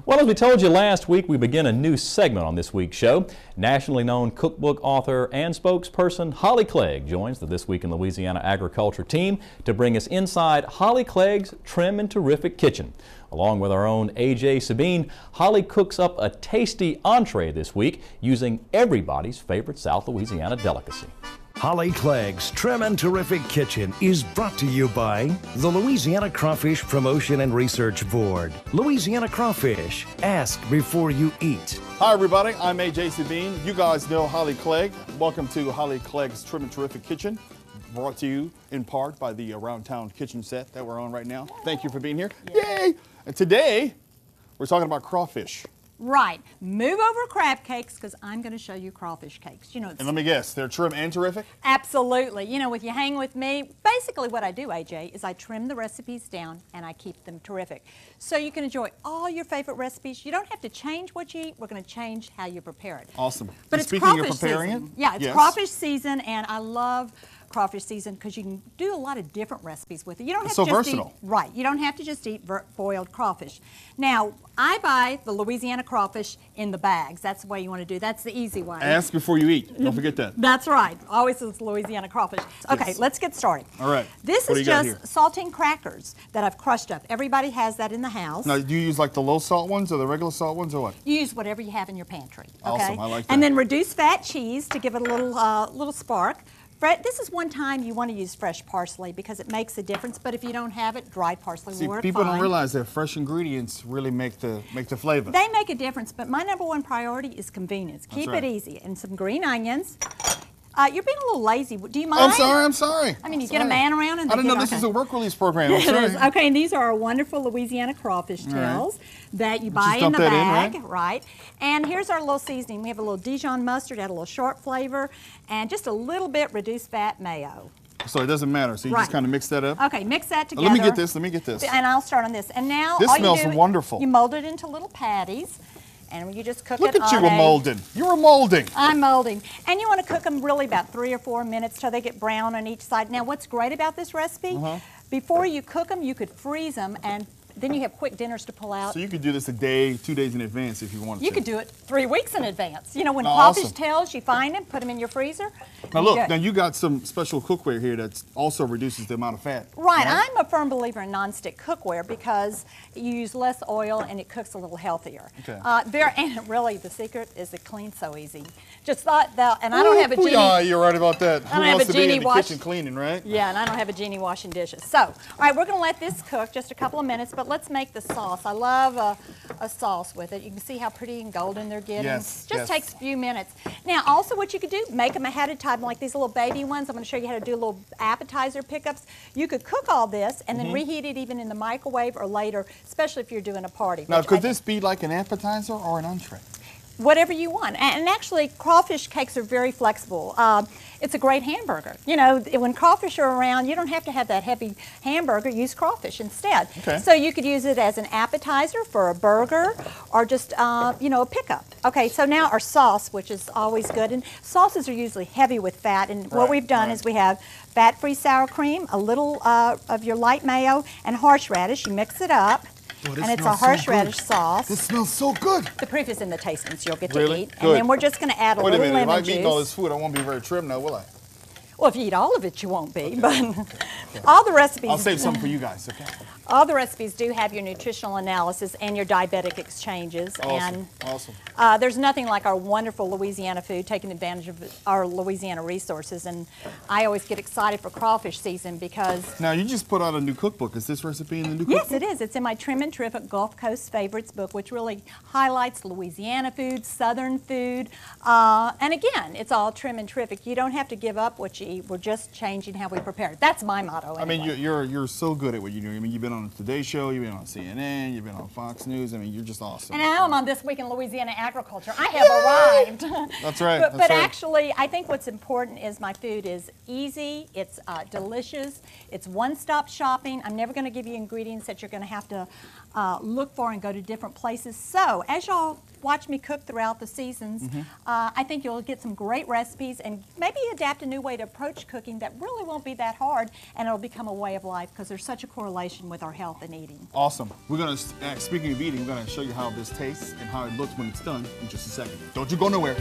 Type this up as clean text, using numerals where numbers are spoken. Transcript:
Well, as we told you last week, we begin a new segment on this week's show. Nationally known cookbook author and spokesperson Holly Clegg joins the This Week in Louisiana Agriculture team to bring us inside Holly Clegg's Trim and Terrific Kitchen. Along with our own A.J. Sabine, Holly cooks up a tasty entree this week using everybody's favorite South Louisiana delicacy. Holly Clegg's Trim and Terrific Kitchen is brought to you by the Louisiana Crawfish Promotion and Research Board. Louisiana Crawfish, ask before you eat. Hi everybody, I'm A.J. Sabine. You guys know Holly Clegg. Welcome to Holly Clegg's Trim and Terrific Kitchen, brought to you in part by the Around Town kitchen set that we're on right now. Thank you for being here. Yay! And today, we're talking about crawfish. Right. Move over crab cakes because I'm going to show you crawfish cakes. You know, And let me guess, they're trim and terrific? Absolutely. You know, if you hang with me, basically what I do, AJ, is I trim the recipes down and I keep them terrific. So you can enjoy all your favorite recipes. You don't have to change what you eat. We're going to change how you prepare it. Awesome. But it's speaking crawfish of preparing season. it? Yeah, it's yes. crawfish season, and I love crawfish season because you can do a lot of different recipes with it. You don't have It's to so just versatile. eat, right. You don't have to just eat boiled crawfish. Now, I buy the Louisiana crawfish in the bags. That's the way you want to do. That's the easy way. Ask before you eat. Don't forget that. That's right. Always is Louisiana crawfish. Okay, Yes. let's get started. All right. This What do is you got just here? saltine crackers that I've crushed up. Everybody has that in the house. Now, do you use like the low salt ones or the regular salt ones or what? You use whatever you have in your pantry. Okay? Awesome, I like that. And then reduced fat cheese to give it a little spark. This is one time you want to use fresh parsley because it makes a difference, but if you don't have it, dried parsley See, will work people fine. don't realize that fresh ingredients really make the flavor. They make a difference, but my number one priority is convenience. Keep right. it easy. And some green onions. You're being a little lazy. Do you mind? I'm sorry. I mean, you get a man around and I they didn't know get- this okay. is a work release program. I'm It sorry. is. Okay, and these are our wonderful Louisiana crawfish tails that you buy in dump the that bag. in, right? And here's our little seasoning. We have a little Dijon mustard, add a little sharp flavor, and just a little bit reduced fat mayo. So it doesn't matter. So you just Right. kind of mix that up. Okay, mix that together. Let me get this. Let me get this. And I'll start on this. And now This all you smells do, wonderful. You mold it into little patties, and you just cook Look it at you on were molding. You were molding. I'm molding. And you want to cook them really about 3 or 4 minutes till they get brown on each side. Now, what's great about this recipe, before you cook them, you could freeze them, and then you have quick dinners to pull out. So you could do this a day, 2 days in advance if you wanted to. You could do it 3 weeks in advance. You know, when Oh, crawfish awesome. tails, you find them, put them in your freezer. Now you're look, good. now you got some special cookware here that also reduces the amount of fat. Right, I'm a firm believer in nonstick cookware because you use less oil and it cooks a little healthier. Okay. And really, the secret is it cleans so easy. Just thought that, and I don't have a genie. Yeah, you're right about that. Who don't have wants a to be in genie the wash- kitchen cleaning, right? Yeah, and I don't have a genie washing dishes. So, all right, we're going to let this cook just a couple of minutes, but let's make the sauce. I love a sauce with it. You can see how pretty and golden they're getting. Yes, Just yes. takes a few minutes. Now, also what you could do, make them ahead of time, like these little baby ones. I'm going to show you how to do little appetizer pickups. You could cook all this and then reheat it even in the microwave or later, especially if you're doing a party. Now, which could I- this be like an appetizer or an entree? Whatever you want. And actually, crawfish cakes are very flexible. It's a great hamburger. You know, when crawfish are around, you don't have to have that heavy hamburger. Use crawfish instead. Okay. So you could use it as an appetizer for a burger or just, you know, a pickup. Okay, so now our sauce, which is always good. And sauces are usually heavy with fat. And what Right, we've done right. is we have fat-free sour cream, a little of your light mayo, and horseradish. You mix it up. Oh, this And it's a smells so horseradish good. sauce. This smells so good. The proof is in the tastings you'll get to Really? eat. Good. And then we're just going to add a Wait a little minute, if lemon I'm eating all juice. this food, I won't be very trim now, will I? Well, if you eat all of it, you won't be. But all the recipes, I'll save some for you guys, okay? all the recipes do have your nutritional analysis and your diabetic exchanges. Awesome, awesome. And there's nothing like our wonderful Louisiana food, taking advantage of our Louisiana resources. And I always get excited for crawfish season because Now, you just put out a new cookbook. Is this recipe in the new yes, cookbook? it is. It's in my Trim and Terrific Gulf Coast Favorites book, which really highlights Louisiana food, Southern food. And again, it's all trim and terrific. You don't have to give up what you eat. We're just changing how we prepare it. That's my motto. I mean, anyway. you're so good at what you do. I mean, you've been on the Today Show, you've been on CNN, you've been on Fox News. I mean, you're just awesome. And now I'm on This Week in Louisiana Agriculture. I have arrived. That's right. But that's right. actually, I think what's important is my food is easy, it's delicious, it's one-stop shopping. I'm never going to give you ingredients that you're going to have to look for and go to different places. So as y'all watch me cook throughout the seasons, I think you'll get some great recipes and maybe adapt a new way to approach cooking that really won't be that hard, and it'll become a way of life because there's such a correlation with our health and eating. Awesome. We're going to, speaking of eating, we're going to show you how this tastes and how it looks when it's done in just a second. Don't you go nowhere.